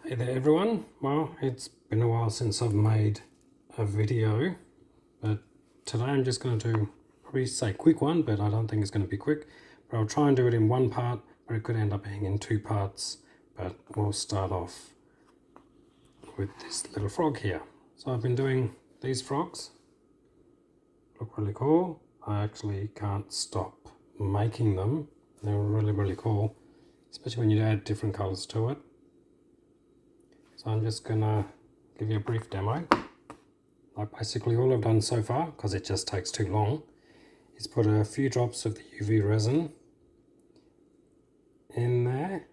Hey there everyone, well it's been a while since I've made a video, but today I'm just going to do, probably say quick one, but I don't think it's going to be quick, but I'll try and do it in one part, but it could end up being in two parts, but we'll start off with this little frog here. So I've been doing these frogs, look really cool. I actually can't stop making them, they're really cool, especially when you add different colors to it. So I'm just gonna give you a brief demo. Like basically all I've done so far, because it just takes too long, is put a few drops of the UV resin in there,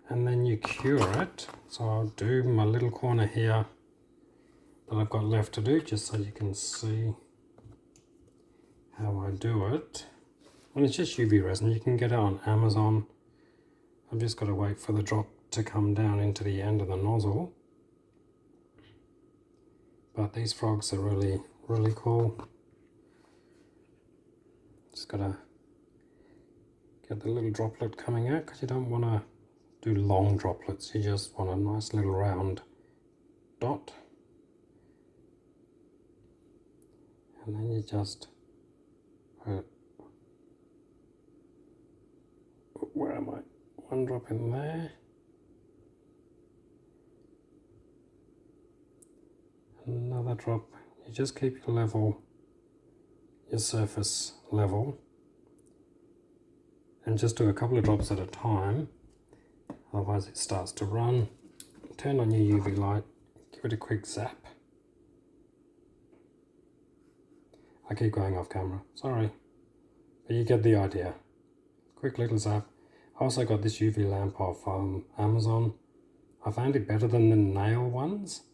and then you cure it. So I'll do my little corner here that I've got left to do, just so you can see how I do it. And it's just UV resin, you can get it on Amazon. I've just got to wait for the drop to come down into the end of the nozzle. But these frogs are really cool. Just gotta get the little droplet coming out, because you don't want to do long droplets, you just want a nice little round dot. And then you just put, where am I? One drop in there. Another drop. You just keep your level, your surface level, and just do a couple of drops at a time, otherwise it starts to run. Turn on your UV light, give it a quick zap. I keep going off camera, sorry, but you get the idea. Quick little zap. I also got this UV lamp off Amazon. I found it better than the nail ones.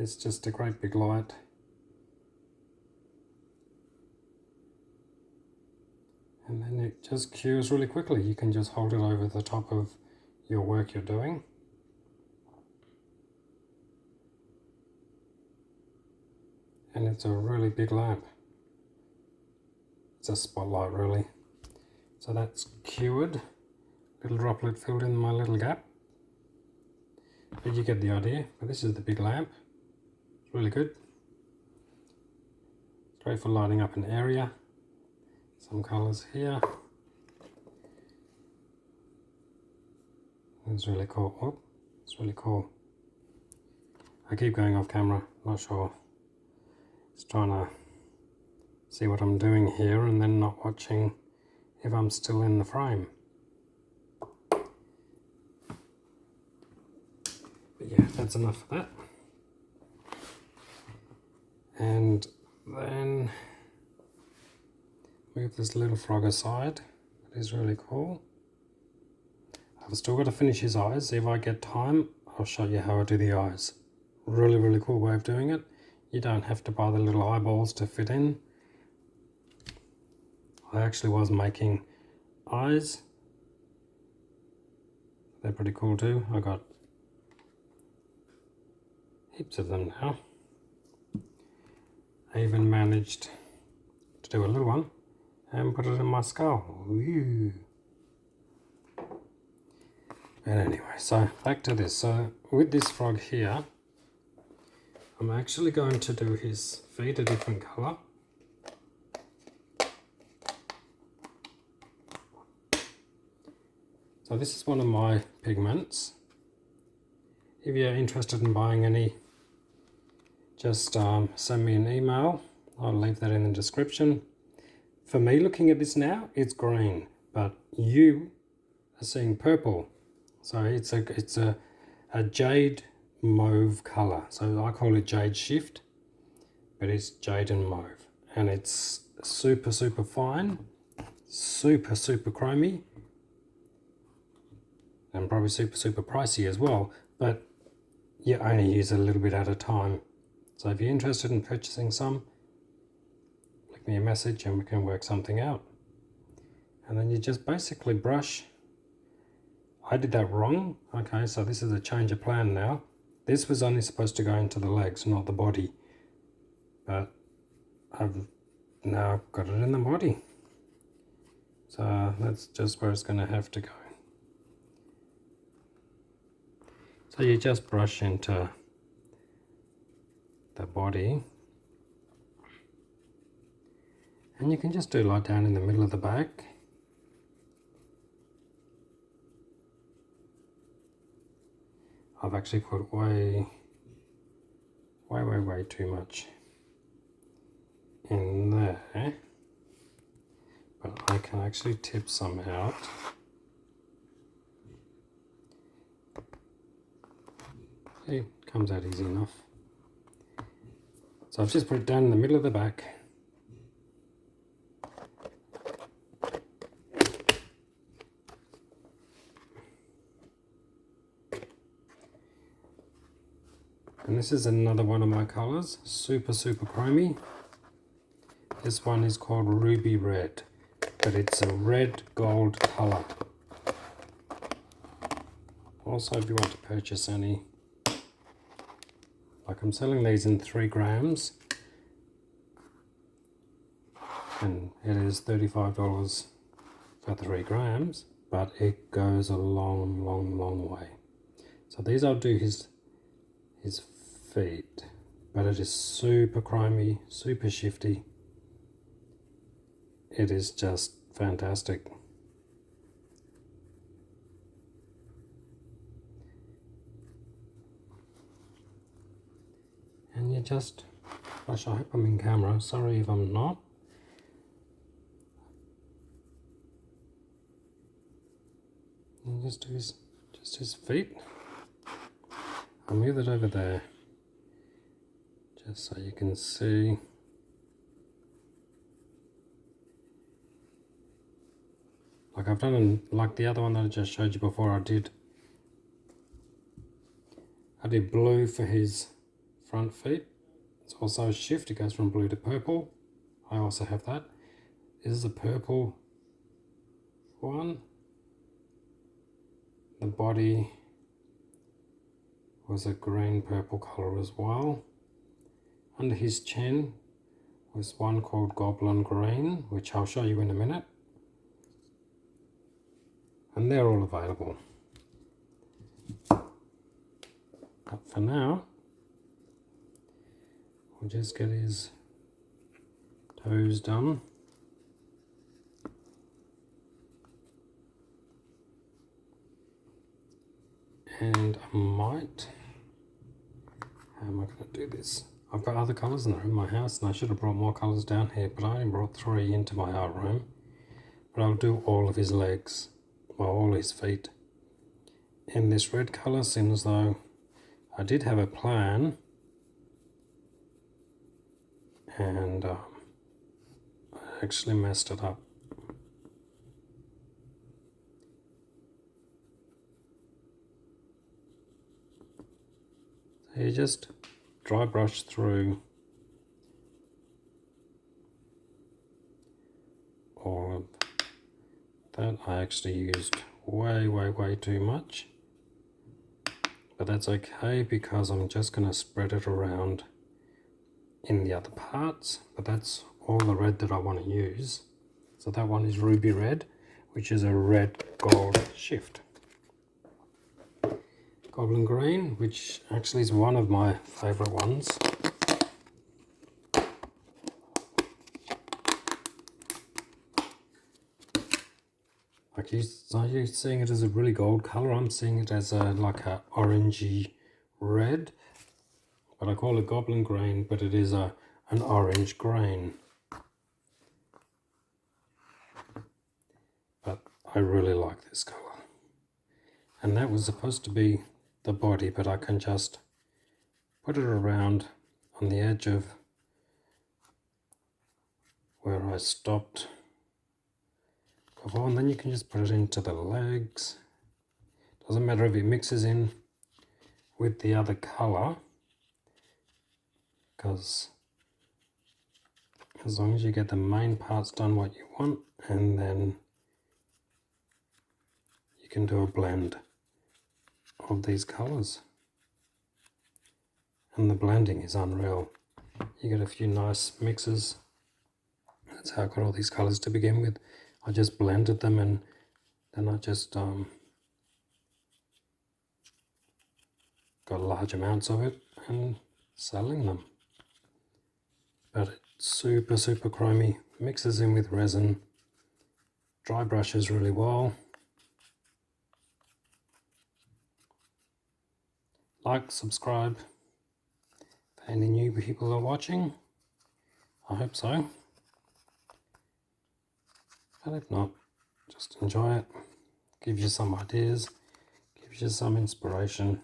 It's just a great big light. And then it just cures really quickly. You can just hold it over the top of your work you're doing. And it's a really big lamp. It's a spotlight really. So that's cured. Little droplet filled in my little gap. But you get the idea. But this is the big lamp. It's really good. Great for lighting up an area. Some colours here. It's really cool. Oh, it's really cool. I keep going off camera, not sure. Just trying to see what I'm doing here and then not watching if I'm still in the frame. But yeah, that's enough of that. And then move this little frog aside. It is really cool. I've still got to finish his eyes. If I get time, I'll show you how I do the eyes. Really cool way of doing it. You don't have to buy the little eyeballs to fit in. I actually was making eyes. They're pretty cool too. I got heaps of them now. I even managed to do a little one and put it in my skull. Woo. But anyway, so back to this. So with this frog here, I'm actually going to do his feet a different colour. So this is one of my pigments. If you're interested in buying any, just send me an email. I'll leave that in the description. For me, looking at this now, it's green, but you are seeing purple. So it's a jade mauve colour. So I call it jade shift, but it's jade and mauve, and it's super fine, super chromy, and probably super pricey as well. But you only use it a little bit at a time. So if you're interested in purchasing some, flick me a message and we can work something out. And then you just basically brush. I did that wrong. Okay, so this is a change of plan now. This was only supposed to go into the legs, not the body. But I've now got it in the body. So that's just where it's going to have to go. So you just brush into the body, and you can just do like down in the middle of the back. I've actually put way too much in there, but I can actually tip some out. It comes out easy enough. So I've just put it down in the middle of the back. And this is another one of my colours, super chromy. This one is called Ruby Red, but it's a red gold colour. Also, if you want to purchase any, like I'm selling these in 3 grams, and it is $35 for 3 grams, but it goes a long way. So these I'll do his feet, but it is super chromey, super shifty. It is just fantastic. And you just brush. I hope I'm in camera, sorry if I'm not. And just do his feet. I'll move it over there just so you can see. Like I've done, like the other one that I just showed you before, I did blue for his front feet. It's also a shift, it goes from blue to purple. I also have that. This is a purple one. The body was a green purple colour as well. Under his chin was one called Goblin Green, which I'll show you in a minute. And they're all available. But for now, we'll just get his toes done. And I might, how am I going to do this? I've got other colours in my house, and I should have brought more colours down here, but I only brought 3 into my art room. But I'll do all of his legs, well, all his feet in this red colour, seems though I did have a plan, and I actually messed it up. So you just dry brush through all of that. I actually used way too much, but that's okay because I'm just going to spread it around in the other parts. But that's all the red that I want to use. So that one is Ruby Red, which is a red gold shift. Goblin Green, which actually is one of my favourite ones. Are you seeing it as a really gold colour? I'm seeing it as like a orangey red, but I call it Goblin Green, but it is an orange green. But I really like this colour. And that was supposed to be the body, but I can just put it around on the edge of where I stopped before, and then you can just put it into the legs. Doesn't matter if it mixes in with the other colour, because as long as you get the main parts done what you want, and then you can do a blend of these colours. And the blending is unreal. You get a few nice mixes. That's how I got all these colours to begin with. I just blended them and then I just got large amounts of it and selling them. But it's super chromy, mixes in with resin, dry brushes really well. Like, subscribe if any new people are watching. I hope so. But if not, just enjoy it. Gives you some ideas, gives you some inspiration.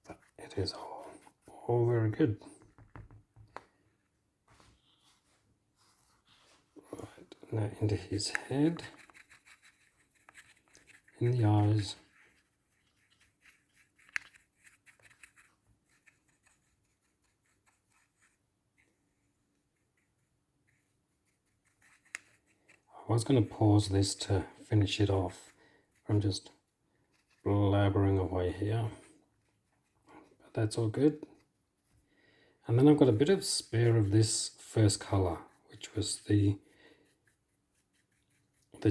But it is all very good. Right, now into his head, in the eyes. I was going to pause this to finish it off. I'm just blabbering away here, but that's all good. And then I've got a bit of spare of this first colour, which was the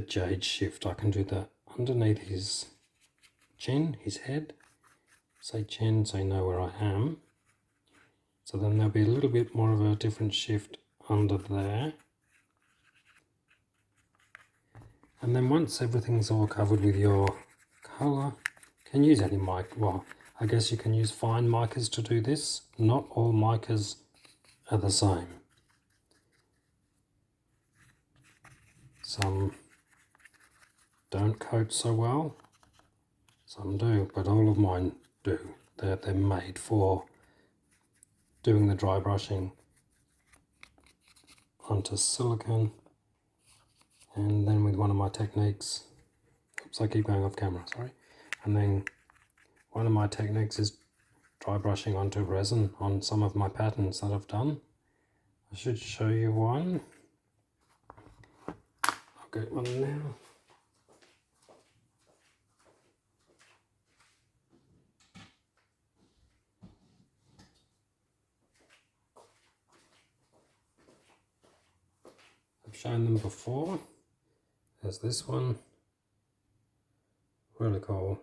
jade shift. I can do that underneath his chin, his head. Say chin so you know where I am. So then there'll be a little bit more of a different shift under there. And then once everything's all covered with your colour, you can use any mica. Well, I guess you can use fine micas to do this. Not all micas are the same. Some don't coat so well, some do, but all of mine do. They're made for doing the dry brushing onto silicone. And then with one of my techniques, oops, I keep going off camera, sorry. And then one of my techniques is dry brushing onto resin on some of my patterns that I've done. I should show you one. I'll get one now. I've shown them before. There's this one. Really cool.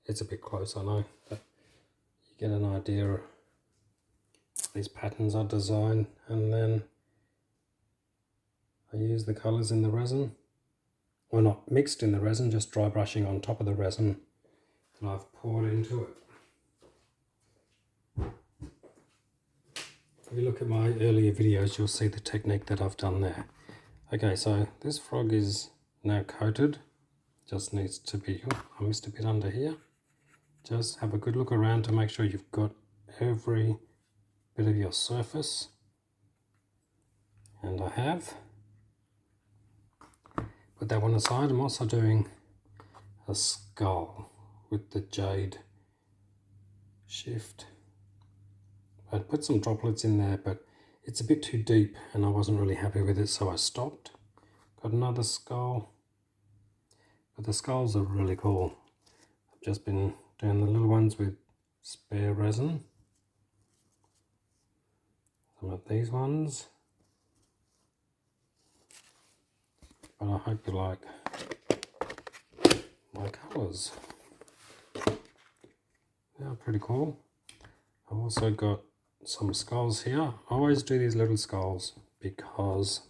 It's a bit close, I know, but you get an idea of these patterns are designed, and then I use the colours in the resin. Well, not mixed in the resin, just dry brushing on top of the resin that I've poured into it. If you look at my earlier videos, you'll see the technique that I've done there. Okay, so this frog is now coated. Just needs to be, oh, I missed a bit under here. Just have a good look around to make sure you've got every bit of your surface. And I have. Put that one aside. I'm also doing a skull with the jade shift. I'd put some droplets in there, but it's a bit too deep and I wasn't really happy with it, so I stopped. Got another skull. But the skulls are really cool. I've just been doing the little ones with spare resin. Some of these ones. But I hope you like my colours. They're pretty cool. I've also got some skulls here. I always do these little skulls because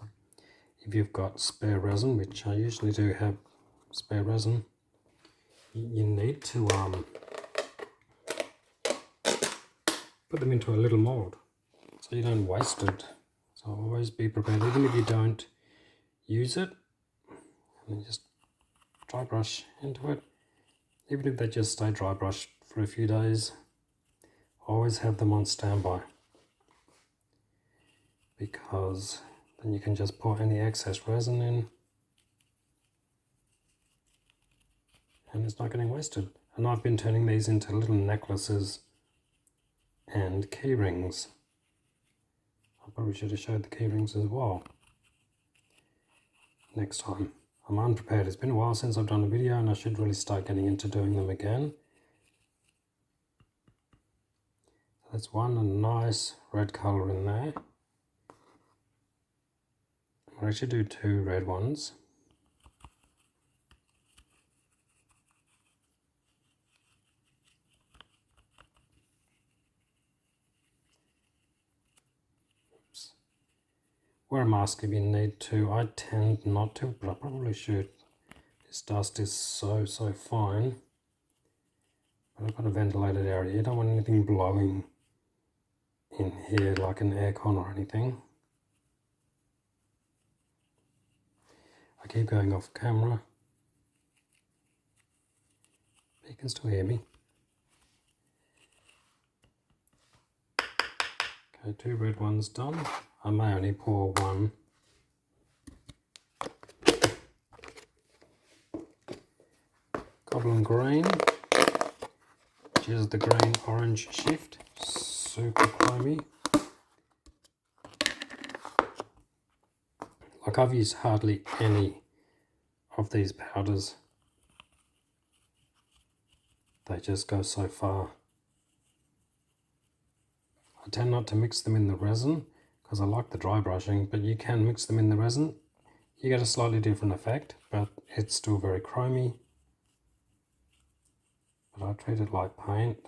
if you've got spare resin, which I usually do have spare resin, you need to put them into a little mold so you don't waste it. So always be prepared, even if you don't use it, and then just dry brush into it. Even if they just stay dry brushed for a few days, always have them on standby, because then you can just pour any excess resin in and it's not getting wasted. And I've been turning these into little necklaces and key rings. I probably should have showed the key rings as well next time. I'm unprepared. It's been a while since I've done a video and I should really start getting into doing them again. That's one, a nice red colour in there. I'll actually do two red ones. Oops. Wear a mask if you need to. I tend not to, but I probably should. This dust is so fine. But I've got a ventilated area. You don't want anything blowing in here like an aircon or anything. I keep going off camera. You can still hear me. Okay, two red ones done. I may only pour one. Goblin green, which is the green orange shift. Super chromy. Like, I've used hardly any of these powders. They just go so far. I tend not to mix them in the resin because I like the dry brushing, but you can mix them in the resin. You get a slightly different effect, but it's still very chromy. But I treat it like paint.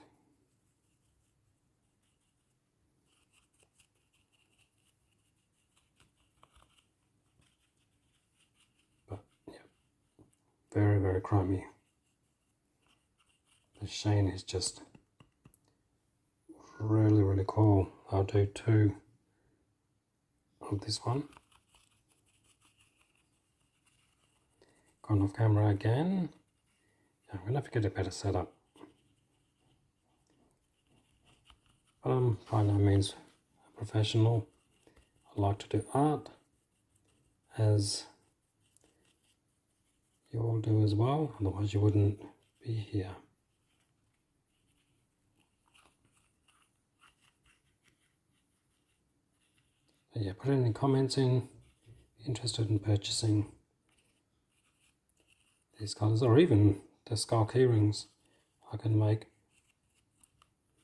But yeah, very chromy. The sheen is just really cool. I'll do two of this one. Gone off camera again. I'm going to have to get a better setup. But I'm by no means a professional. I like to do art, as you all do as well, otherwise you wouldn't be here. But yeah, put any comments in, interested in purchasing these colours, or even the skull key rings I can make.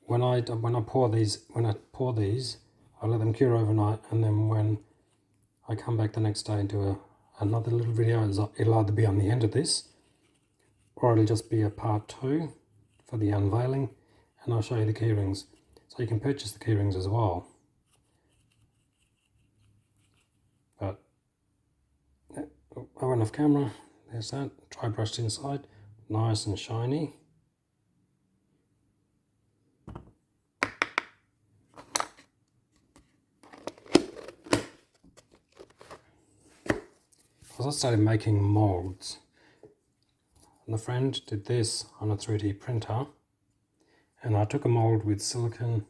When I pour these, I let them cure overnight, and then when I come back the next day and do another little video, it'll either be on the end of this, or it'll just be a part 2 for the unveiling, and I'll show you the key rings. So you can purchase the key rings as well. But I went off camera. There's that. Dry brushed inside, nice and shiny. I started making molds, and a friend did this on a 3D printer, and I took a mold with silicone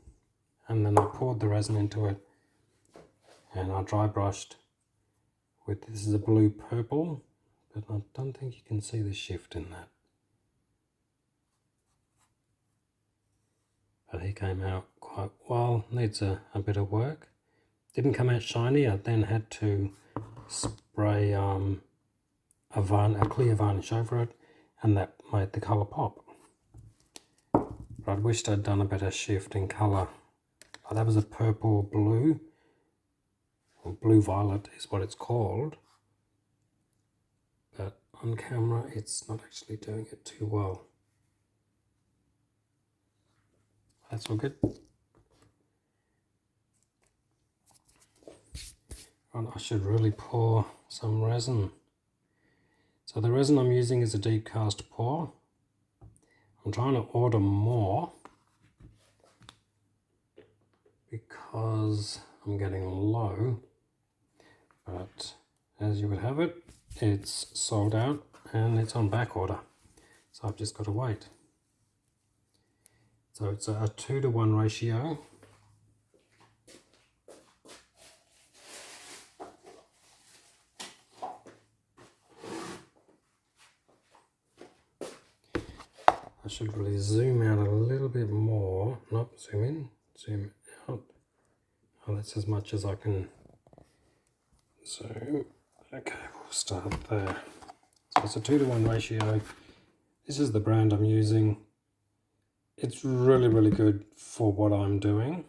and then I poured the resin into it, and I dry brushed with, this is a blue purple, but I don't think you can see the shift in that. But he came out quite well, needs a bit of work. Didn't come out shiny. I then had to spray a clear varnish over it, and that made the colour pop. But I wished I'd done a better shift in colour. That was a purple blue, or blue violet is what it's called. But on camera it's not actually doing it too well. That's all good. Right, I should really pour some resin. So the resin I'm using is a deep cast pour. I'm trying to order more because I'm getting low, but as you would have it, it's sold out and it's on back order. So I've just got to wait. So it's a 2-to-1 ratio. I should really zoom out a little bit more. Nope, zoom in, zoom out. Oh, that's as much as I can zoom. Okay, we'll start there. So it's a 2-to-1 ratio. This is the brand I'm using. it's really good for what I'm doing.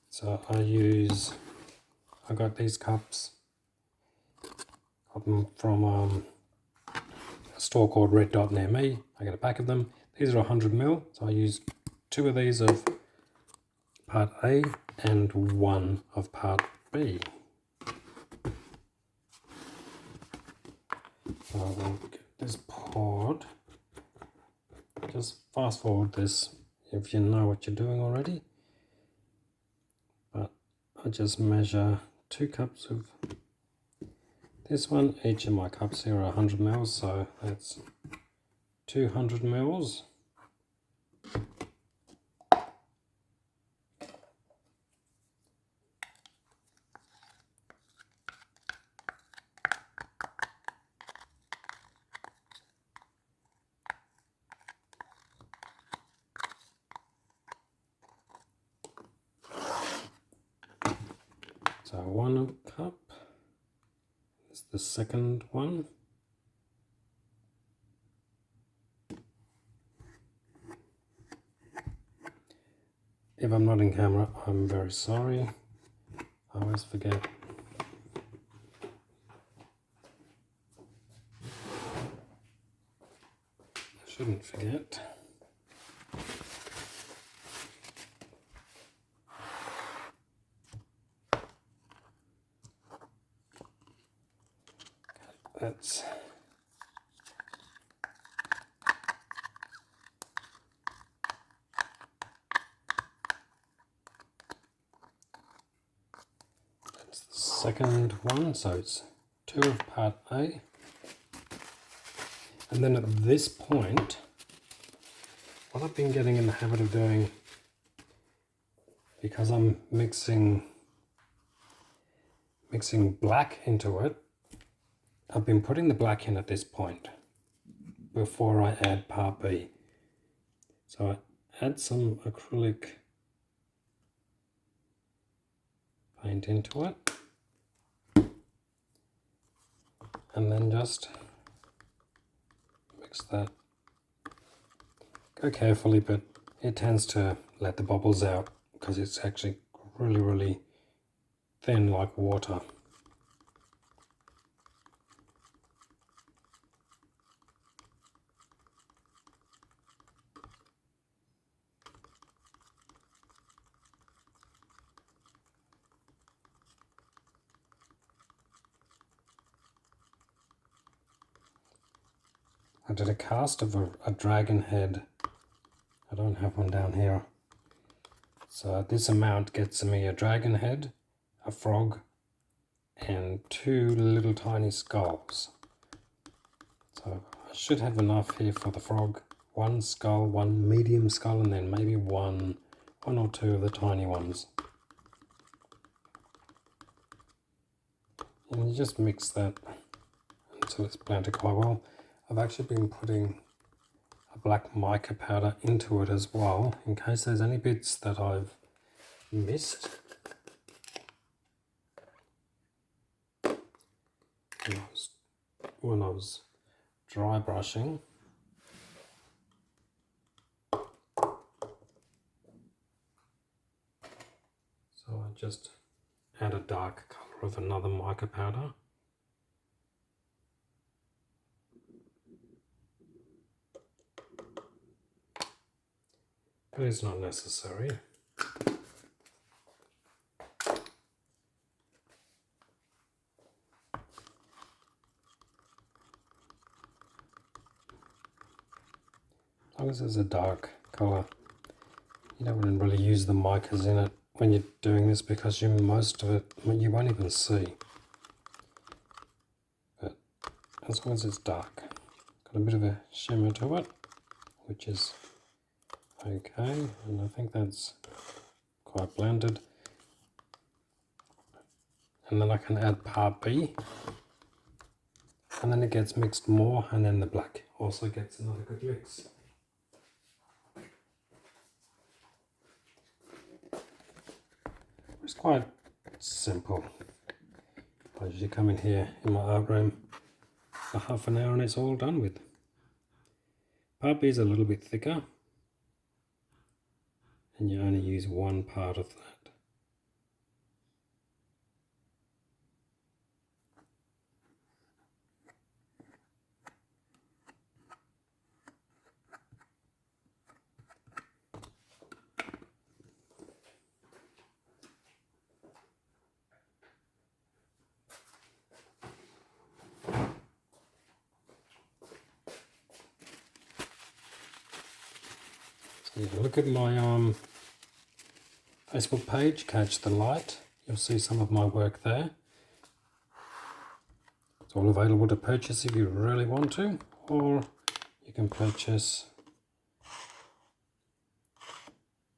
So I got these cups, got them from a store called Red Dot near me. I got a pack of them. These are 100 ml, so I use 2 of these of part A and 1 of part B. So I'll get this poured. Just fast forward this if you know what you're doing already. But I just measure 2 cups of this one. Each of my cups here are 100 ml, so that's 200 ml. So 1 cup is the second one. If I'm not in camera, I'm very sorry. I always forget. I shouldn't forget. That's the second one, so it's 2 of part A. And then at this point, what I've been getting in the habit of doing, because I'm mixing black into it, I've been putting the black in at this point before I add part B. So I add some acrylic paint into it, and then just mix that. Go carefully, but it tends to let the bubbles out because it's actually really thin like water. I did a cast of a dragon head. I don't have one down here. So this amount gets me a dragon head, a frog, and 2 little tiny skulls. So I should have enough here for the frog. 1 skull, 1 medium skull, and then maybe one or 2 of the tiny ones. And you just mix that until it's blended quite well. I've actually been putting a black mica powder into it as well, in case there's any bits that I've missed. When I was dry brushing. So I just add a dark color of another mica powder. But it's not necessary. As long as it's a dark color. You don't want to really use the micas in it when you're doing this, because most of it you won't even see. But as long as it's dark, got a bit of a shimmer to it, which is okay, and I think that's quite blended. And then I can add part B, and then it gets mixed more, and then the black also gets another good mix. It's quite simple. I usually come in here in my art room for half an hour and it's all done with. Part B is a little bit thicker, and you only use one part of that. So if you look at my Facebook page, Catch the Light, you'll see some of my work there. It's all available to purchase if you really want to, or you can purchase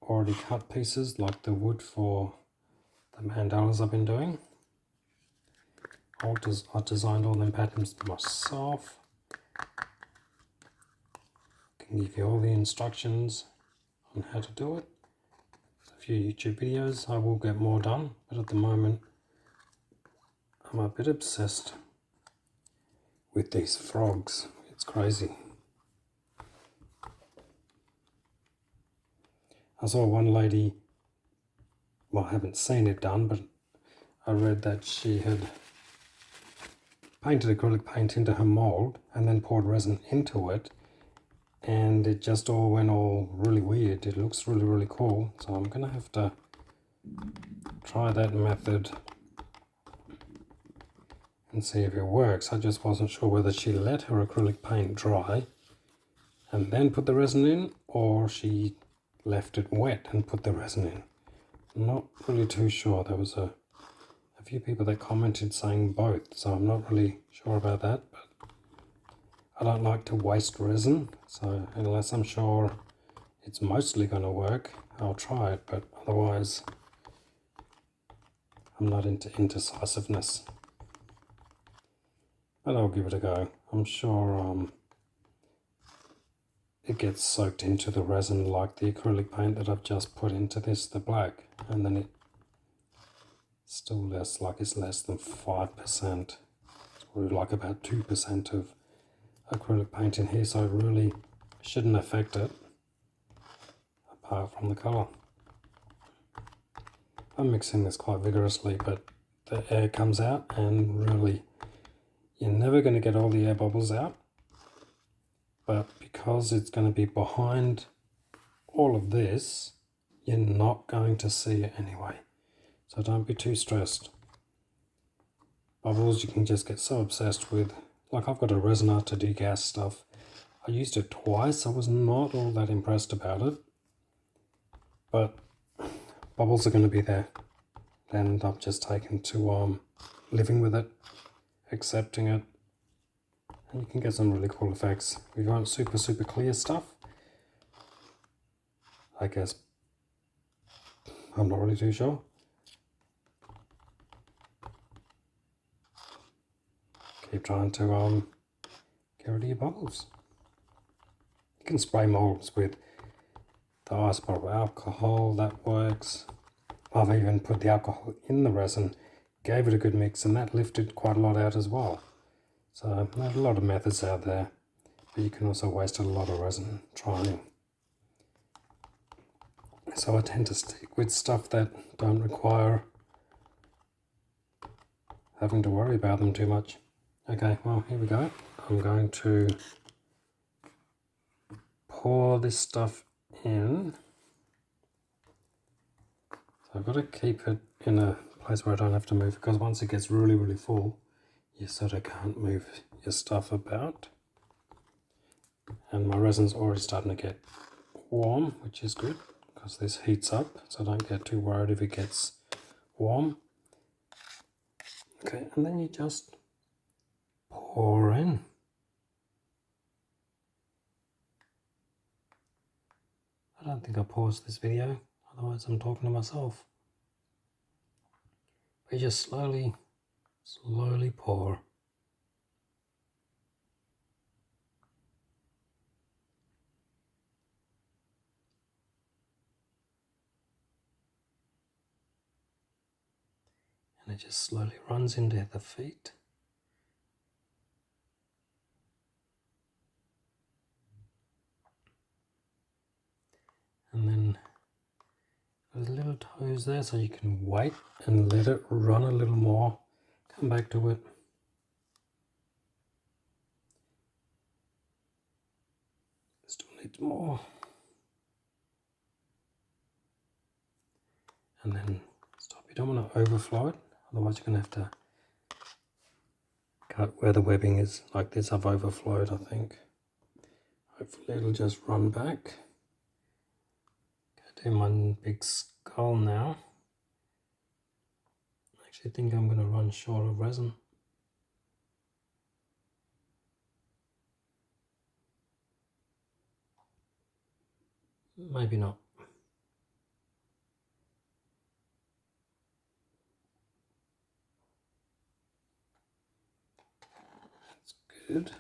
already cut pieces like the wood for the mandalas I've been doing. I designed all them patterns myself. I can give you all the instructions on how to do it. A few YouTube videos, I will get more done, but at the moment I'm a bit obsessed with these frogs. It's crazy. I saw one lady, well, I haven't seen it done, but I read that she had painted acrylic paint into her mold and then poured resin into it, and it just all went all really weird. It looks really, really cool. So I'm gonna have to try that method and see if it works. I just wasn't sure whether she let her acrylic paint dry and then put the resin in, or she left it wet and put the resin in. I'm not really too sure. There was a few people that commented saying both, so I'm not really sure about that, but I don't like to waste resin, so unless I'm sure it's mostly going to work, I'll try it, but otherwise I'm not into indecisiveness. But I'll give it a go. I'm sure it gets soaked into the resin like the acrylic paint that I've just put into this, the black, and then it still less, like it's less than 5%. It's probably like about 2% of acrylic paint in here, so it really shouldn't affect it apart from the colour. I'm mixing this quite vigorously, but the air comes out, and really you're never going to get all the air bubbles out, but because it's going to be behind all of this, you're not going to see it anyway, so don't be too stressed. Bubbles you can just get so obsessed with. Like, I've got a resin to degas stuff. I used it twice. I was not all that impressed about it, but bubbles are going to be there, and I've just taken to living with it, accepting it, and you can get some really cool effects. If you want super clear stuff, I guess, I'm not really too sure. Keep trying to get rid of your bubbles. You can spray molds with the isopropyl alcohol, that works. I've even put the alcohol in the resin, gave it a good mix, and that lifted quite a lot out as well. So there's a lot of methods out there, but you can also waste a lot of resin trying. So I tend to stick with stuff that don't require having to worry about them too much. Okay, well, here we go. I'm going to pour this stuff in. So I've got to keep it in a place where I don't have to move, because once it gets really, really full, you sort of can't move your stuff about. And my resin's already starting to get warm, which is good, because this heats up, so don't get too worried if it gets warm. Okay, and then you just pour in. I don't think I paused this video, otherwise I'm talking to myself. We just slowly pour. And it just slowly runs into the feet. those little toes there, so you can wait and let it run a little more. Come back to it. Still needs more. And then stop. You don't want to overflow it, otherwise you're going to have to cut where the webbing is. Like this, I've overflowed, I think. Hopefully it'll just run back. Okay, do my big skull now. I actually think I'm going to run short of resin. Maybe not. That's good.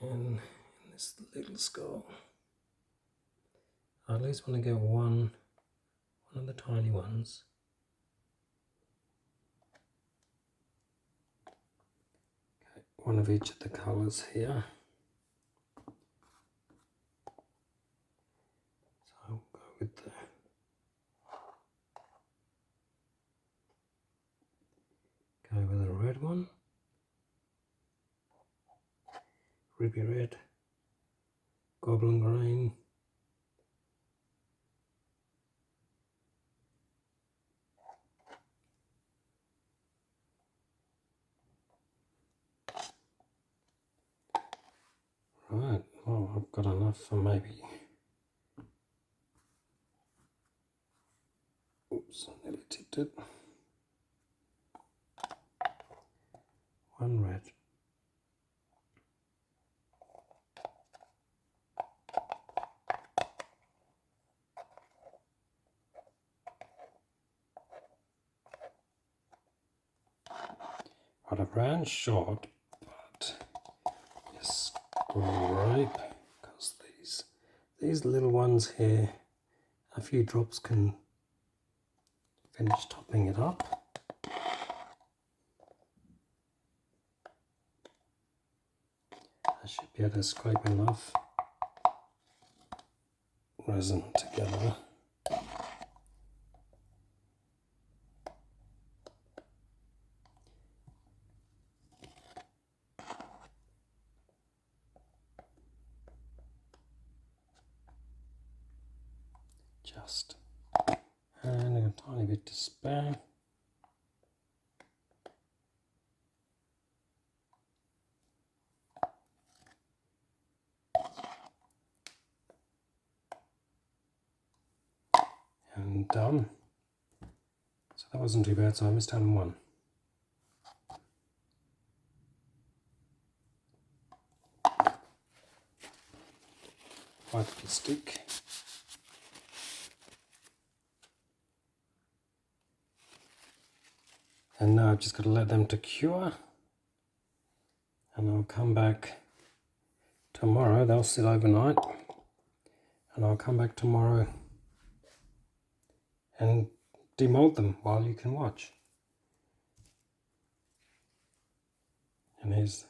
And in this little skull, I at least want to get one of the tiny ones. Okay, one of each of the colours here. So I'll go with the red one. Ruby red, goblin green, right, well, I've got enough for maybe, oops, I nearly tipped it, one red. Right, I've ran short, but just scrape, because these little ones here, a few drops can finish topping it up. I should be able to scrape enough resin together. Just, and a tiny bit to spare. And done. So that wasn't too bad, so I missed out on one. Wipe the stick. And now I've just got to let them to cure. And I'll come back tomorrow. They'll sit overnight. And I'll come back tomorrow and demold them while you can watch. And here's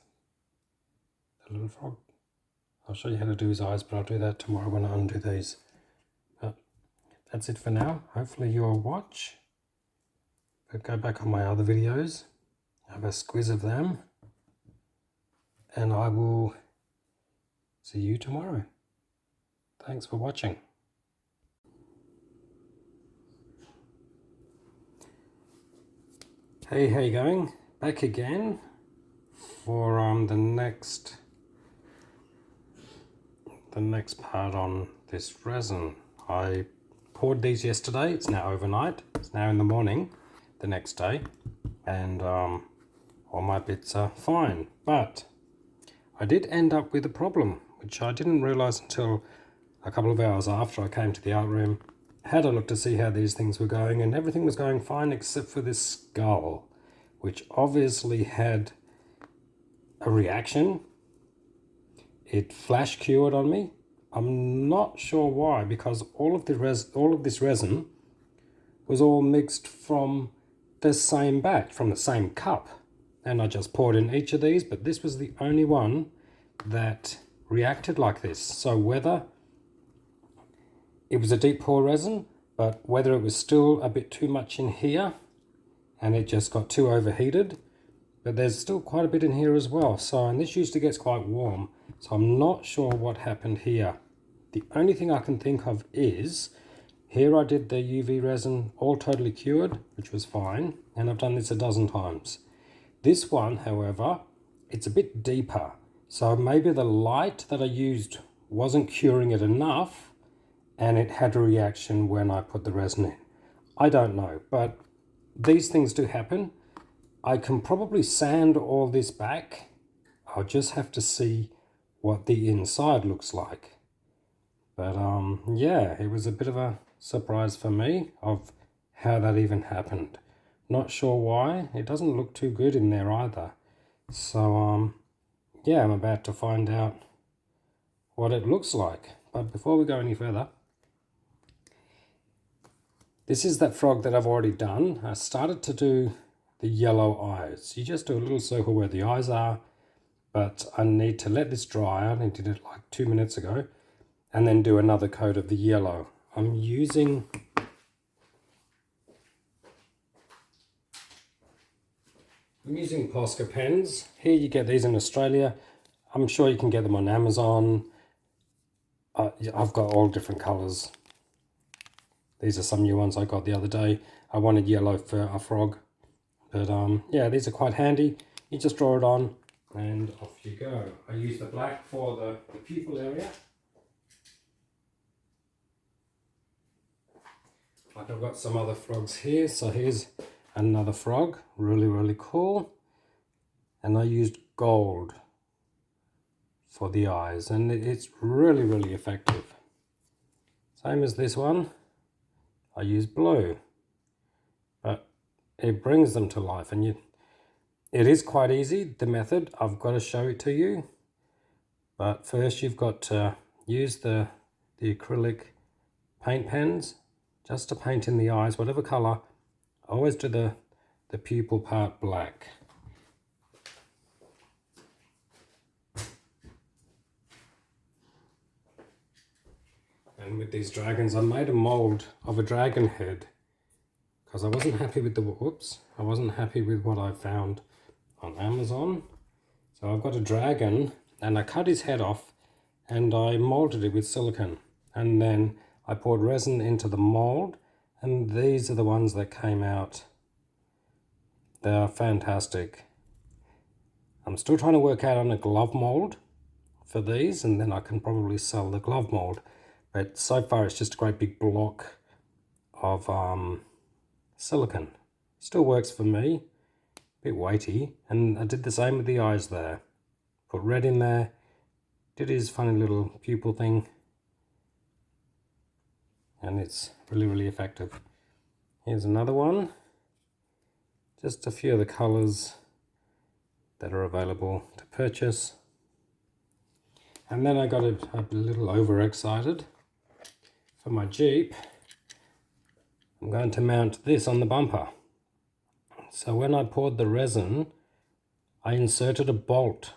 the little frog. I'll show you how to do his eyes, but I'll do that tomorrow when I undo these. But that's it for now. Hopefully you'll watch. But go back on my other videos, have a squiz of them, and I will see you tomorrow. Thanks for watching. Hey, how you going? Back again for the next part on this resin. I poured these yesterday. It's now overnight. It's now in the morning the next day, and all my bits are fine, but I did end up with a problem which I didn't realize until a couple of hours after I came to the art room, had a look to see how these things were going, and everything was going fine except for this skull, which obviously had a reaction. It flash cured on me. I'm not sure why, because all of this resin was all mixed from the same batch, from the same cup, and I just poured in each of these, but this was the only one that reacted like this. So whether it was a deep pour resin, but whether it was still a bit too much in here and it just got too overheated, but there's still quite a bit in here as well. So, and this usually gets quite warm, so I'm not sure what happened here. The only thing I can think of is, here I did the UV resin all totally cured, which was fine, and I've done this a dozen times. This one, however, it's a bit deeper, so maybe the light that I used wasn't curing it enough, and it had a reaction when I put the resin in. I don't know, but these things do happen. I can probably sand all this back. I'll just have to see what the inside looks like. But yeah, it was a bit of a surprise for me of how that even happened. Not sure why. It doesn't look too good in there either. So yeah, I'm about to find out what it looks like. But before we go any further, this is that frog that I've already done. I started to do the yellow eyes. You just do a little circle where the eyes are, but I need to let this dry. I only did it like 2 minutes ago, and then do another coat of the yellow. I'm using Posca pens. Here you get these in Australia. I'm sure you can get them on Amazon. I've got all different colours. These are some new ones I got the other day. I wanted yellow for a frog. But yeah, these are quite handy. You just draw it on and off you go. I use the black for the pupil area. Like I've got some other frogs here. So here's another frog. Really, really cool. And I used gold for the eyes. And it's really, really effective. Same as this one. I use blue. But it brings them to life. And it is quite easy, the method. I've got to show it to you. But first you've got to use the acrylic paint pens just to paint in the eyes, whatever colour. I always do the pupil part black. And with these dragons, I made a mould of a dragon head because I wasn't happy with I wasn't happy with what I found on Amazon. So I've got a dragon and I cut his head off and I molded it with silicone, and then I poured resin into the mold, and these are the ones that came out. They are fantastic. I'm still trying to work out on a glove mold for these, and then I can probably sell the glove mold, but so far it's just a great big block of silicone. Still works for me. Bit weighty. And I did the same with the eyes there. Put red in there. Did his funny little pupil thing. And it's really, really effective. Here's another one. Just a few of the colours that are available to purchase. And then I got a little overexcited for my Jeep. I'm going to mount this on the bumper. So when I poured the resin, I inserted a bolt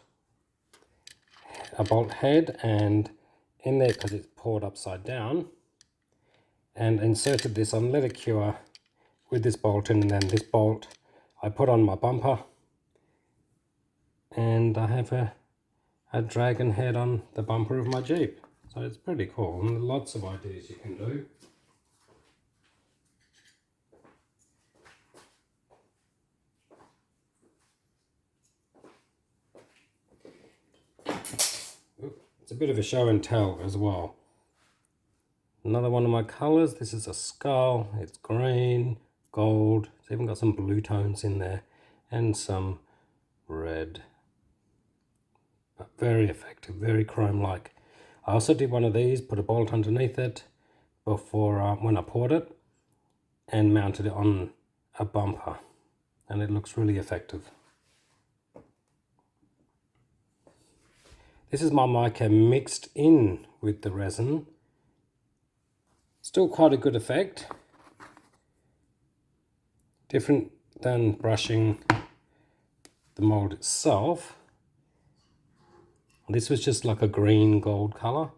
head and in there, because it's poured upside down, and inserted this on, let it cure with this bolt in, and then this bolt I put on my bumper, and I have a dragon head on the bumper of my Jeep. So it's pretty cool, and lots of ideas you can do. It's a bit of a show and tell as well. Another one of my colours, this is a skull. It's green, gold, it's even got some blue tones in there and some red. But very effective, very chrome-like. I also did one of these, put a bolt underneath it before when I poured it, and mounted it on a bumper, and it looks really effective. This is my mica mixed in with the resin. Still quite a good effect. Different than brushing the mold itself. This was just like a green gold color,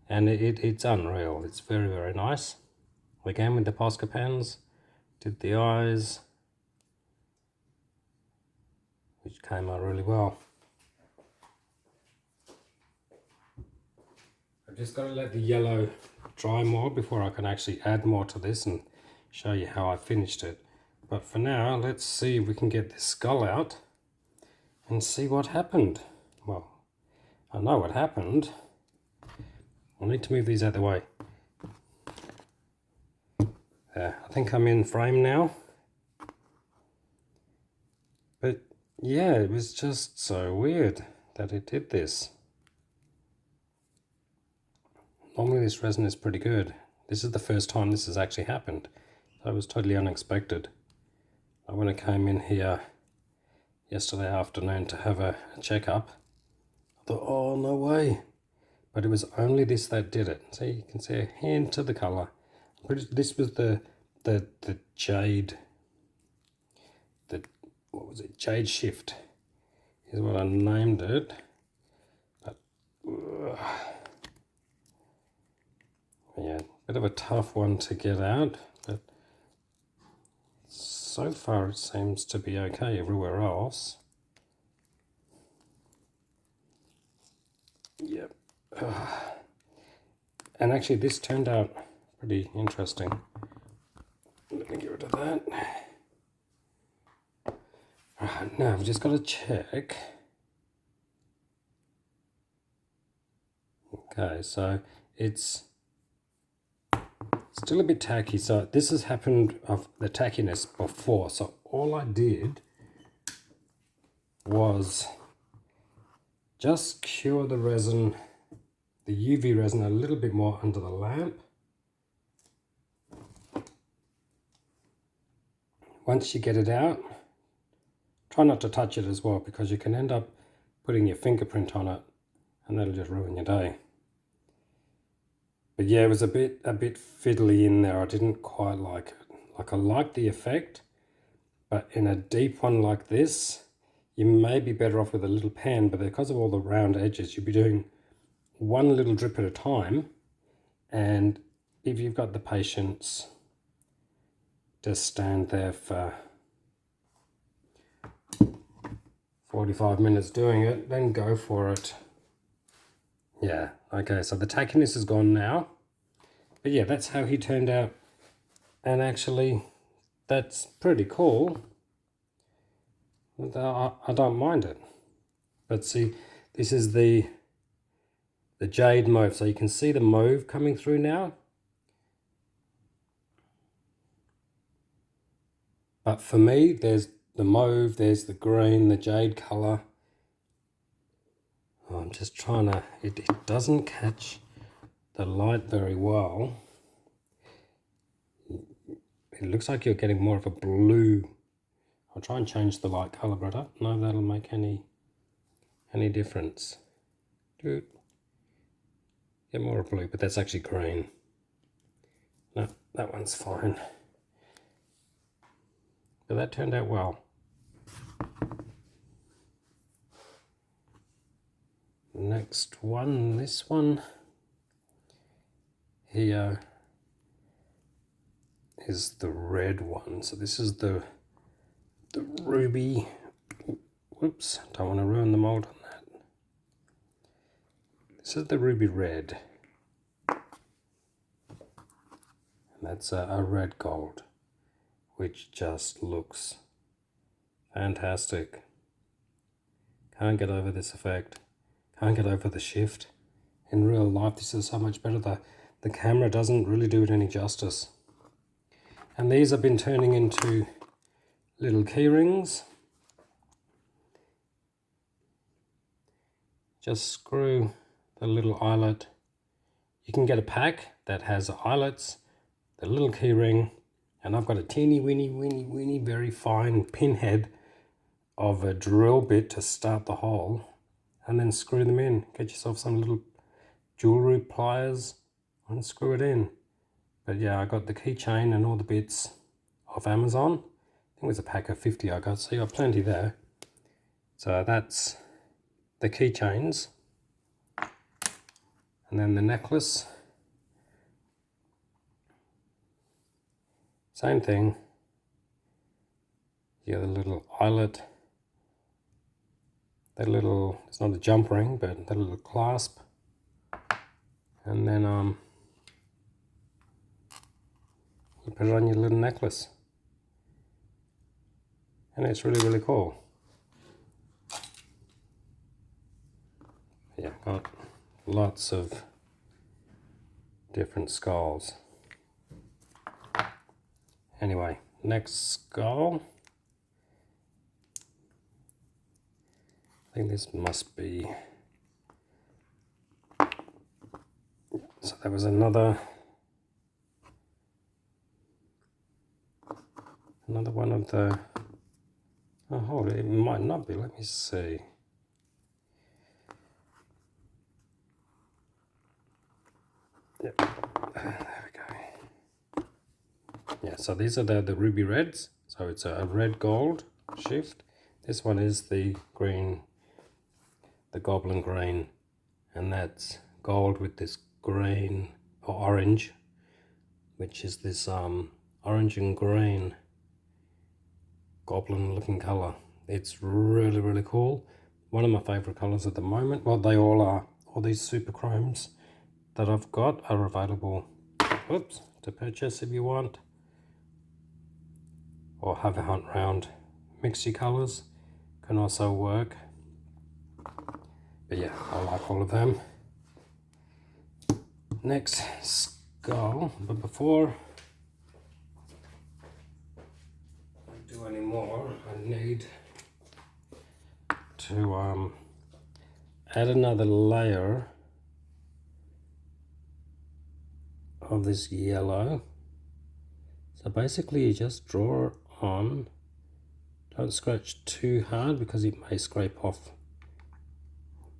and it's unreal. It's very, very nice. Again with the Posca pens, did the eyes, which came out really well. I've just got to let the yellow dry more before I can actually add more to this and show you how I finished it. But for now, let's see if we can get this skull out and see what happened. Well, I know what happened. I need to move these out of the way. There, I think I'm in frame now. But yeah, it was just so weird that it did this. Normally this resin is pretty good. This is the first time this has actually happened. So it was totally unexpected. When I came in here yesterday afternoon to have a checkup, I thought, oh, no way. But it was only this that did it. So you can see a hint of the colour. This was the jade, what was it? Jade Shift is what I named it. But, yeah, bit of a tough one to get out, but so far it seems to be okay everywhere else. Yep. And actually this turned out pretty interesting. Let me get rid of that. Right, now I've just got to check. Okay, so it's still a bit tacky. So this has happened of the tackiness before. So all I did was just cure the resin, the UV resin, a little bit more under the lamp. Once you get it out, try not to touch it as well, because you can end up putting your fingerprint on it and that'll just ruin your day. But yeah, it was a bit fiddly in there. I didn't quite like it. Like, I like the effect, but in a deep one like this, you may be better off with a little pen, but because of all the round edges, you'll be doing one little drip at a time. And if you've got the patience, just stand there for 45 minutes doing it, then go for it. Yeah, okay, so the tackiness is gone now. But yeah, that's how he turned out. And actually, that's pretty cool. I don't mind it. But see, this is the jade mauve. So you can see the mauve coming through now. But for me, there's the mauve, there's the green, the jade colour. Oh, I'm just trying to, it doesn't catch the light very well. It looks like you're getting more of a blue. I'll try and change the light colour, but I don't know if that'll make any difference. Get more of blue, but that's actually green. No, that one's fine. But that turned out well. Next one, this one here is the red one. So this is the ruby. Whoops, don't want to ruin the mold on that. This is the ruby red. And that's a red gold, which just looks fantastic. Can't get over this effect. Can't get over the shift. In real life, this is so much better. The camera doesn't really do it any justice. And these have been turning into little key rings. Just screw the little eyelet. You can get a pack that has eyelets, the little key ring, and I've got a teeny weeny very fine pinhead of a drill bit to start the hole, and then screw them in. Get yourself some little jewelry pliers and screw it in. But yeah, I got the keychain and all the bits off Amazon. I think it was a pack of 50 I got, so you got plenty there. So that's the keychains. And then the necklace, same thing. You get a little eyelet, that little, it's not a jump ring, but that little clasp. And then you put it on your little necklace. And it's really, really cool. Yeah, got lots of different skulls. Anyway, next skull. I think this must be, so there was another one of the, oh hold it, it might not be, let me see. Yep, there we go. Yeah, so these are the ruby reds, so it's a red gold shift. This one is the green, the goblin green, and that's gold with this green or orange, which is this orange and green goblin looking color. It's really, really cool. One of my favorite colors at the moment. Well, they all are. All these super chromes that I've got are available, oops, to purchase if you want, or have a hunt round. Mix your colors can also work. But yeah, I like all of them. Next skull, but before I do any more, I need to add another layer of this yellow. So basically you just draw on, don't scratch too hard because it may scrape off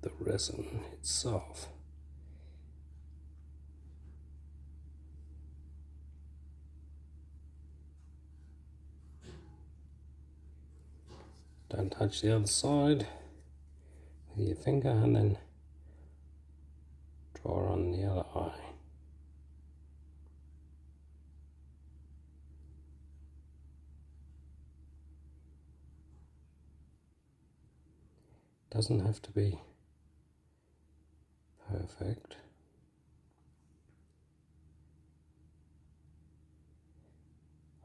the resin itself. Don't touch the other side with your finger, and then draw on the other eye. Doesn't have to be perfect.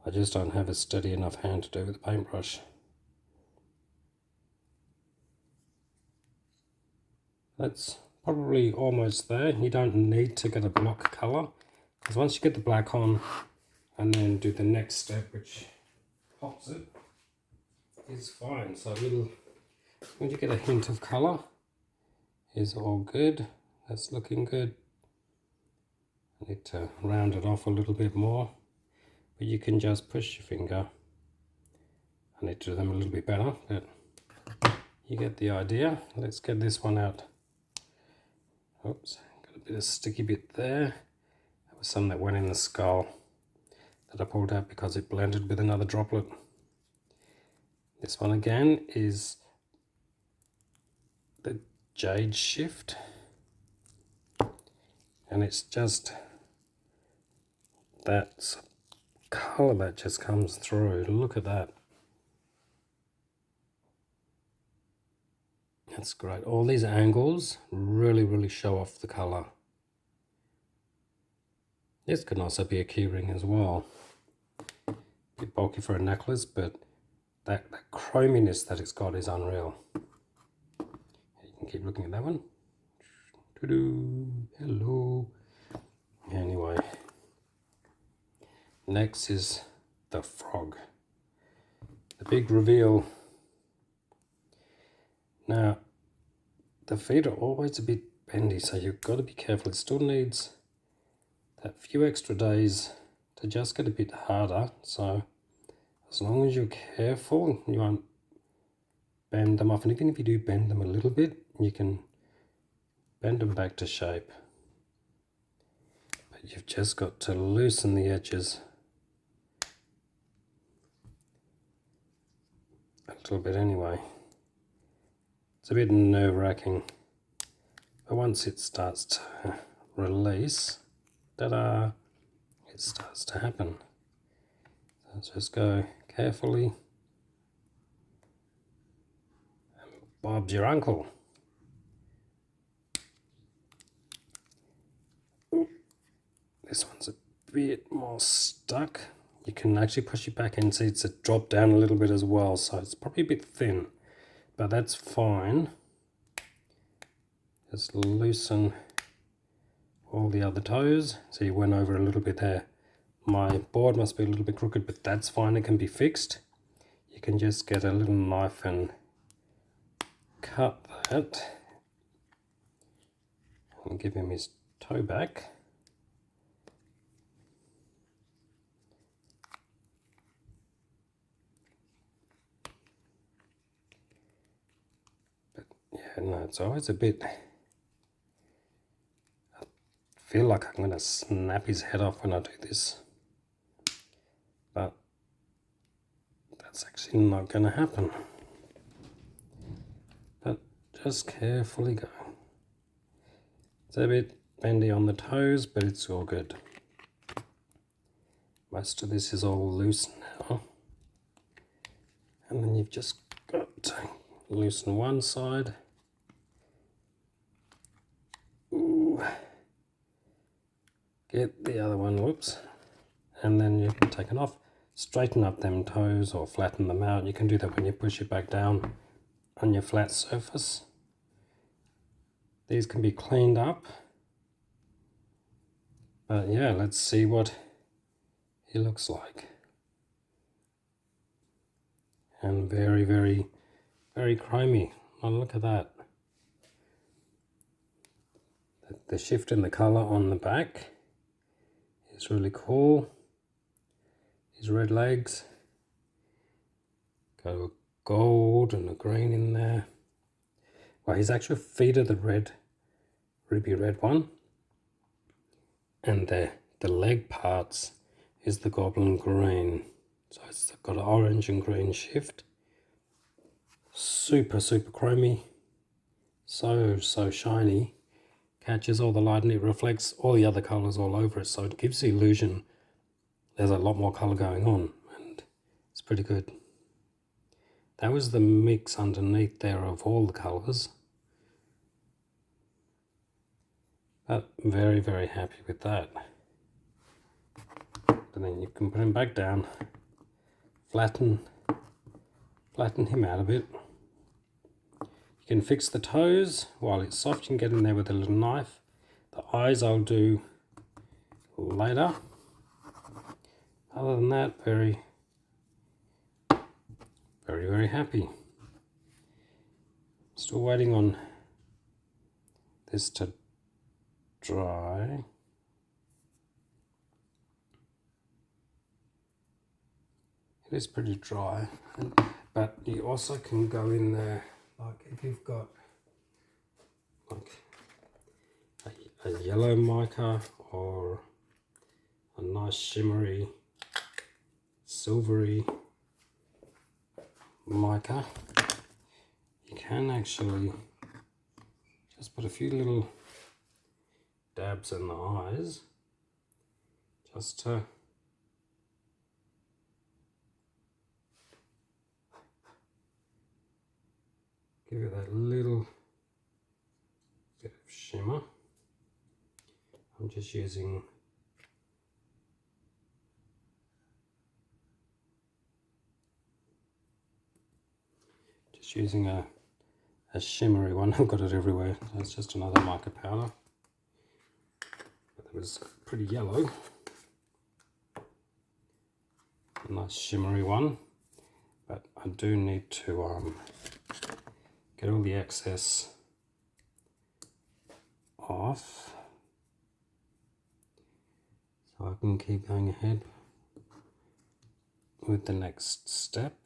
I just don't have a steady enough hand to do with the paintbrush. That's probably almost there. You don't need to get a block color, because once you get the black on and then do the next step, which pops it, is fine. So when you get a hint of color, is all good. That's looking good. I need to round it off a little bit more, but you can just push your finger. I need to do them a little bit better, but you get the idea. Let's get this one out. Oops, got a bit of sticky bit there. That was some that went in the skull that I pulled out because it blended with another droplet. This one again is the jade shift, and it's just that color that just comes through. Look at that. That's great. All these angles really, really show off the color. This can also be a key ring as well. A bit bulky for a necklace, but that chrominess that it's got is unreal. You can keep looking at that one. Hello. Anyway, next is the frog. The big reveal. Now, the feet are always a bit bendy, so you've got to be careful. It still needs that few extra days to just get a bit harder. So as long as you're careful, you won't bend them off. And even if you do bend them a little bit, you can bend them back to shape. But you've just got to loosen the edges a little bit anyway. It's a bit nerve-wracking, but once it starts to release, ta-da, it starts to happen. So just go carefully. Bob's your uncle. Ooh, this one's a bit more stuck. You can actually push it back and see it's dropped down a little bit as well, so it's probably a bit thin, but that's fine. Just loosen all the other toes. So you went over a little bit there. My board must be a little bit crooked, but that's fine, it can be fixed. You can just get a little knife and cut that and give him his toe back. But yeah, no, it's always a bit, I feel like I'm going to snap his head off when I do this, but that's actually not going to happen. But just carefully go. It's a bit bendy on the toes, but it's all good. Most of this is all loose now. And then you've just got to loosen one side. Ooh. Get the other one, whoops. And then you can take it off. Straighten up them toes or flatten them out. You can do that when you push it back down on your flat surface. These can be cleaned up. But yeah, let's see what he looks like. And very, very, very chromey. Oh, look at that. The shift in the color on the back is really cool. His red legs. Got a gold and a green in there. Well, his actual feet are the red, ruby red one. And the leg parts is the goblin green. So it's got an orange and green shift. Super, super chromy. So shiny. Catches all the light and it reflects all the other colors all over it. So it gives the illusion there's a lot more color going on. And it's pretty good. That was the mix underneath there of all the colors. But very, very happy with that. And then you can put him back down, flatten him out a bit. You can fix the toes while it's soft. You can get in there with a little knife. The eyes I'll do later. Other than that, very, very happy. Still waiting on this to dry. It is pretty dry, but you also can go in there, like if you've got like a yellow mica or a nice shimmery silvery mica, you can actually just put a few little dabs in the eyes just to give it that little bit of shimmer. I'm just using a shimmery one. I've got it everywhere. That's just another mica powder. But it was pretty yellow. A nice shimmery one. But I do need to get all the excess off so I can keep going ahead with the next step.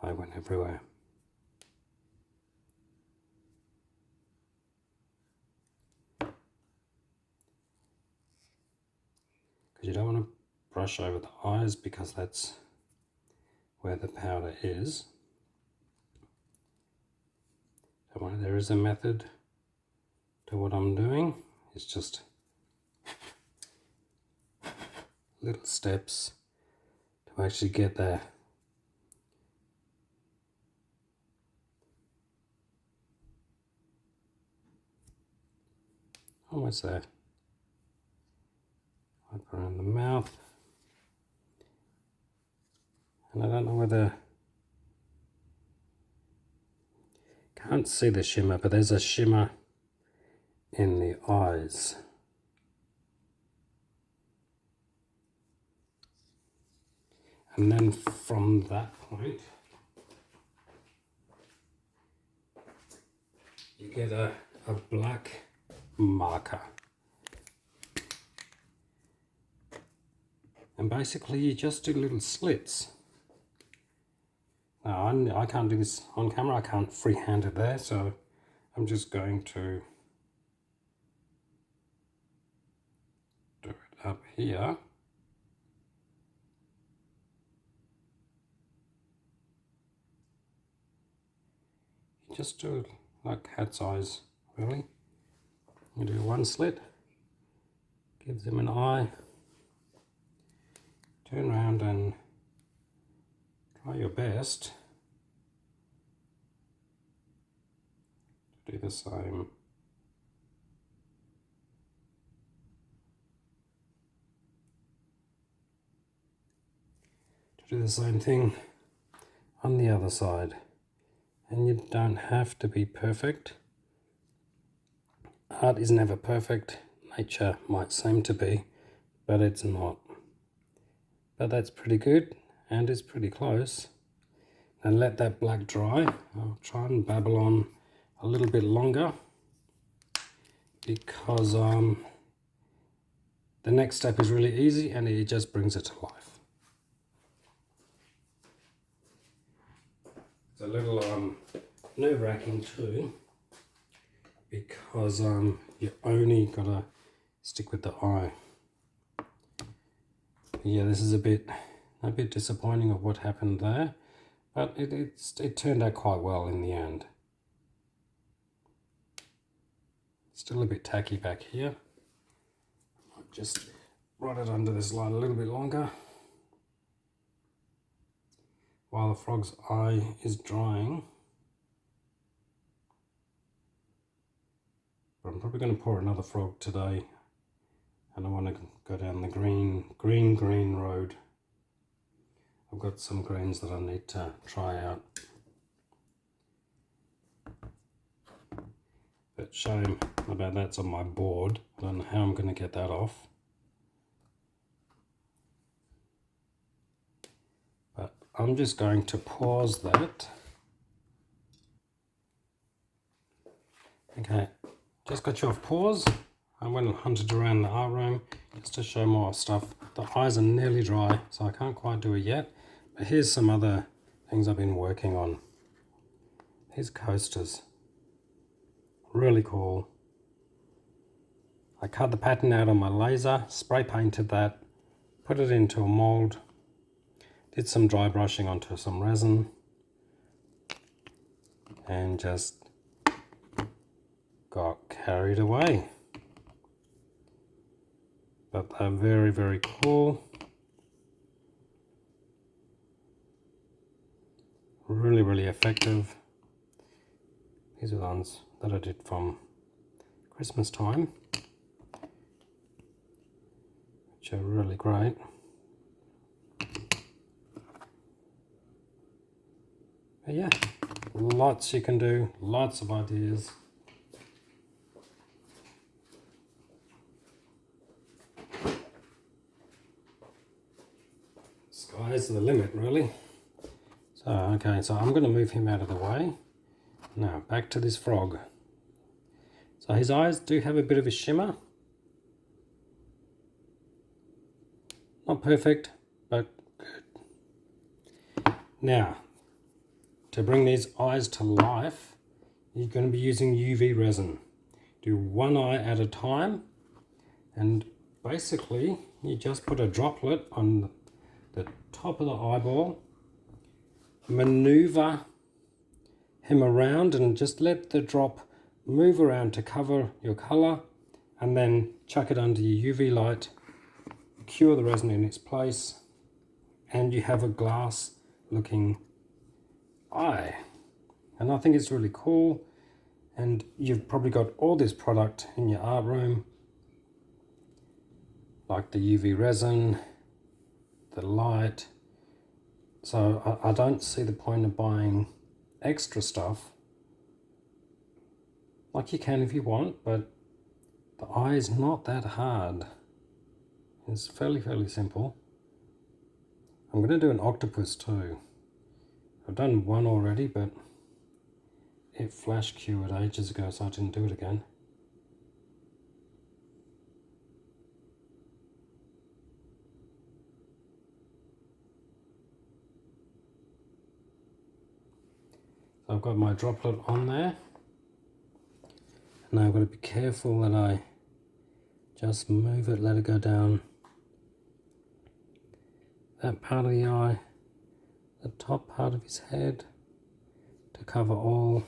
I went everywhere. Because you don't want to brush over the eyes because that's where the powder is. I way, there is a method to what I'm doing. It's just little steps to actually get there. Almost there. Wipe around the mouth. And I don't know whether, can't see the shimmer, but there's a shimmer in the eyes. And then from that point, you get a black marker. And basically you just do little slits. Now I can't do this on camera, I can't freehand it there, so I'm just going to do it up here. You just do it like cat's eyes, really. You do one slit, gives them an eye, turn around and try your best to do the same. To do the same thing on the other side. And you don't have to be perfect. Art is never perfect. Nature might seem to be, but it's not. But that's pretty good, and it's pretty close. And let that black dry. I'll try and babble on a little bit longer because the next step is really easy and it just brings it to life. It's a little nerve-wracking too, because you only gotta stick with the eye. Yeah, this is a bit disappointing of what happened there, but it turned out quite well in the end. Still a bit tacky back here. I'll just run it under this light a little bit longer while the frog's eye is drying. But I'm probably going to pour another frog today, and I want to go down the green road. I've got some greens that I need to try out. But shame about that's on my board. I don't know how I'm going to get that off. But I'm just going to pause that. Okay, just got you off pause. I went and hunted around the art room just to show more stuff. The eyes are nearly dry, so I can't quite do it yet. But here's some other things I've been working on. These coasters. Really cool. I cut the pattern out on my laser, spray painted that, put it into a mold, did some dry brushing onto some resin, and just got carried away. But they're very, very cool. Really, really effective. These are the ones that I did from Christmas time, which are really great. But yeah, lots you can do, lots of ideas. Sky's the limit, really. So, okay, so I'm going to move him out of the way. Now, back to this frog. So his eyes do have a bit of a shimmer. Not perfect, but good. Now, to bring these eyes to life, you're going to be using UV resin. Do one eye at a time, and basically you just put a droplet on the top of the eyeball, maneuver hem around and just let the drop move around to cover your color, and then chuck it under your UV light, cure the resin in its place, and you have a glass looking eye. And I think it's really cool, and you've probably got all this product in your art room, like the UV resin, the light. So I don't see the point of buying extra stuff. Like, you can if you want, but the eye is not that hard. It's fairly simple. I'm going to do an octopus too. I've done one already, but it flash cured ages ago, so I didn't do it again. So I've got my droplet on there. Now I've got to be careful that I just move it, let it go down that part of the eye, the top part of his head, to cover all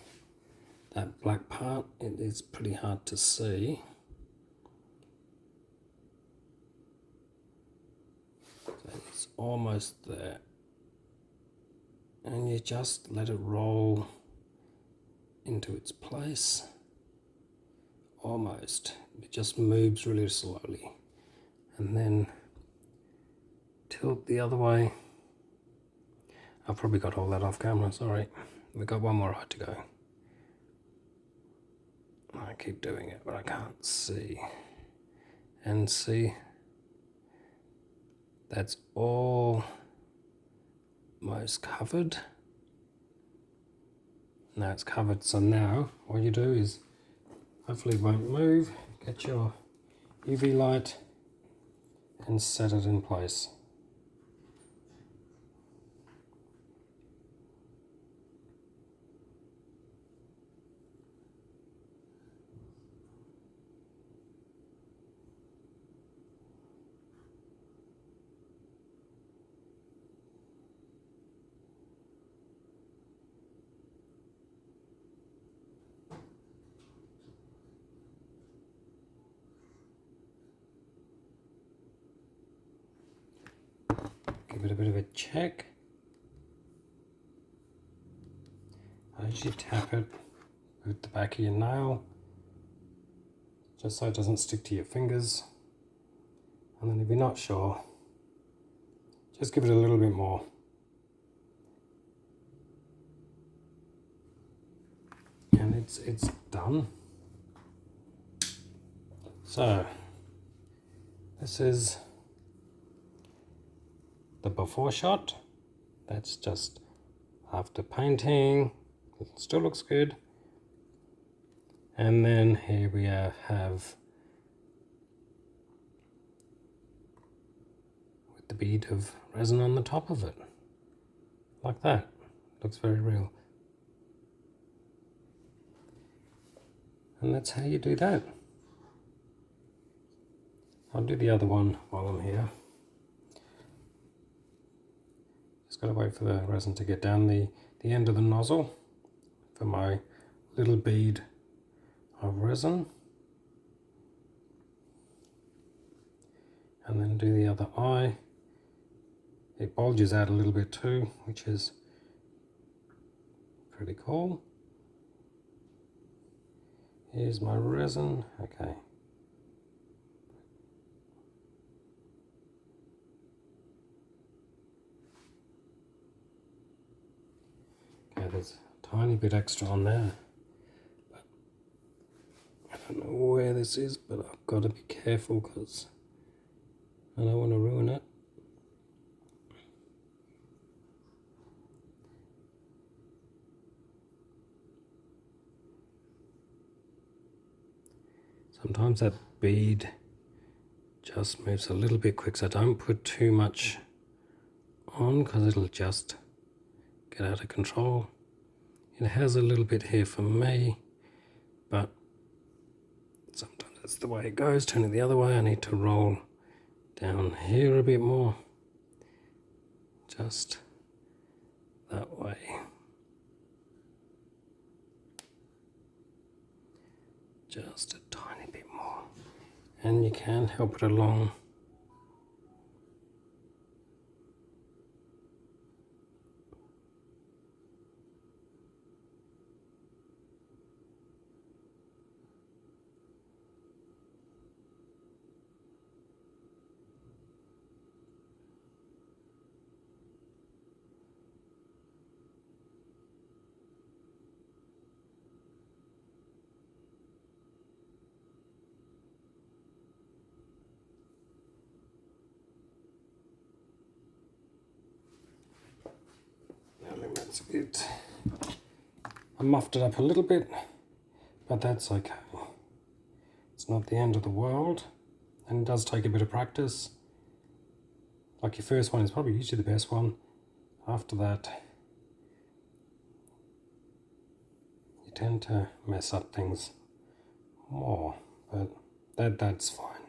that black part. It is pretty hard to see. So it's almost there. And you just let it roll into its place. Almost. It just moves really slowly. And then tilt the other way. I've probably got all that off camera, sorry. We've got one more eye to go. I keep doing it, but I can't see. And see, that's all most covered. Now it's covered, so now what you do is, hopefully it won't move, get your UV light and set it in place. Give it a bit of a check. As you tap it with the back of your nail, just so it doesn't stick to your fingers. And then if you're not sure, just give it a little bit more. And it's done. So this is the before shot. That's just after painting. It still looks good. And then here we have with the bead of resin on the top of it, like that. Looks very real. And that's how you do that. I'll do the other one while I'm here. Just got to wait for the resin to get down the end of the nozzle for my little bead of resin. And then do the other eye. It bulges out a little bit too, which is pretty cool. Here's my resin. Okay. Okay, there's a tiny bit extra on there. But I don't know where this is, but I've got to be careful because I don't want to ruin it. Sometimes that bead just moves a little bit quick, so don't put too much on because it'll just get out of control. It has a little bit here for me, but sometimes that's the way it goes. Turn it the other way. I need to roll down here a bit more. Just that way. just a tiny bit more, and you can help it along. I think that's it. I muffed it up a little bit, but that's okay. It's not the end of the world, and it does take a bit of practice. Like your first one is probably usually the best one. After that, you tend to mess up things more, but that's fine.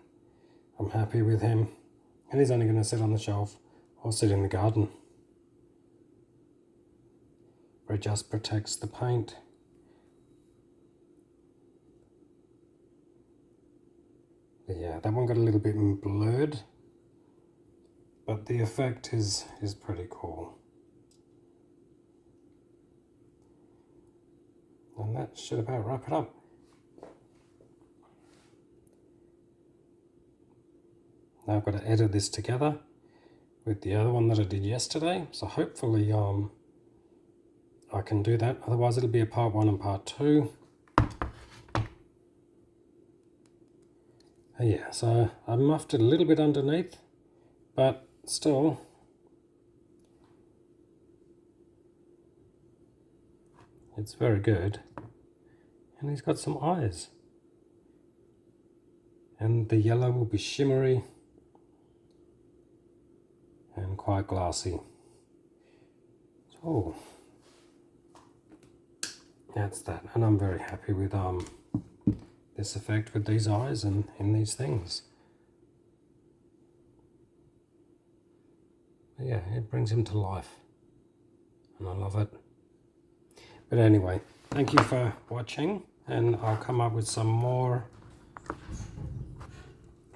I'm happy with him, and he's only going to sit on the shelf or sit in the garden. But it just protects the paint. But yeah, that one got a little bit blurred, but the effect is pretty cool. And that should about wrap it up. Now I've got to edit this together with the other one that I did yesterday, so hopefully I can do that. Otherwise it'll be a part 1 and part 2. Yeah, so I muffed it a little bit underneath, but still it's very good. And he's got some eyes, and the yellow will be shimmery and quite glassy. So that's that, and I'm very happy with this effect with these eyes and in these things. But yeah, it brings him to life, and I love it. But anyway, thank you for watching, and I'll come up with some more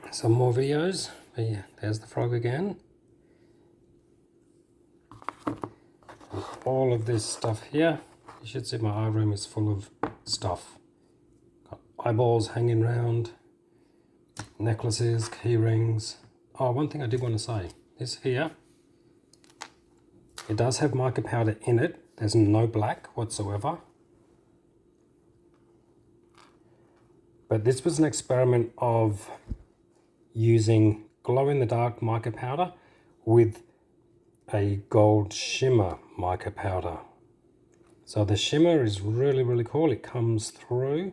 videos. But yeah, there's the frog again. And all of this stuff here, you should see my eye room is full of stuff. Got eyeballs hanging around, necklaces, key rings. Oh, one thing I did want to say, this here, it does have mica powder in it. There's no black whatsoever. But this was an experiment of using glow-in-the-dark mica powder with a gold shimmer mica powder. So the shimmer is really, really cool. It comes through,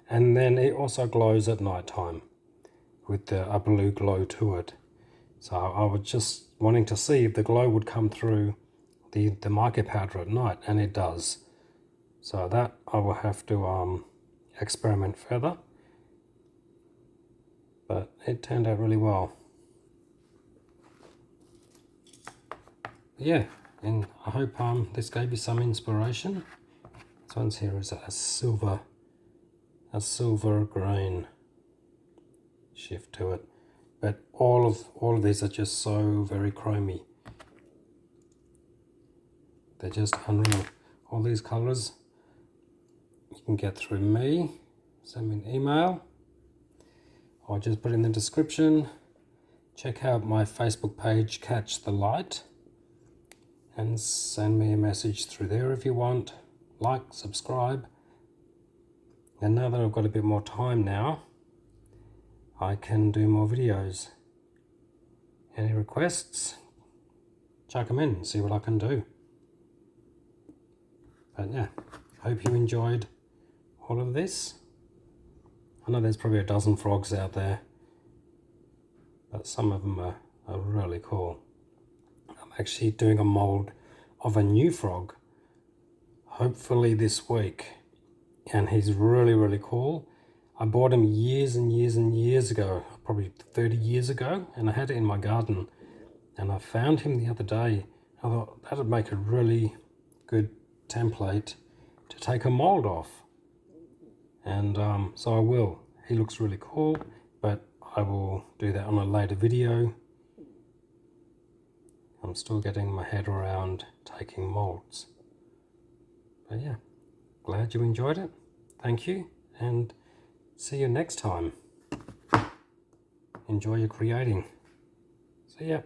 and then it also glows at night time with a blue glow to it. So I was just wanting to see if the glow would come through the mica powder at night, and it does. So that I will have to experiment further, but it turned out really well. Yeah, and I hope this gave you some inspiration. This one's here is a silver green shift to it, but all of these are just so very chromy. They're just unreal. All these colors you can get through me. Send me an email. I'll just put in the description. Check out my Facebook page, Catch the Light, and send me a message through there if you want. Like, subscribe. And now that I've got a bit more time now, I can do more videos. Any requests? Chuck them in, see what I can do. But yeah, hope you enjoyed all of this. I know there's probably a dozen frogs out there, but some of them are really cool. I'm actually doing a mold of a new frog, hopefully this week, and he's really, really cool. I bought him years and years and years ago, probably 30 years ago, and I had it in my garden, and I found him the other day. I thought that would make a really good template to take a mold off. And so I will. He looks really cool, but I will do that on a later video. I'm still getting my head around taking molds. But yeah, glad you enjoyed it. Thank you, and see you next time. Enjoy your creating. See ya.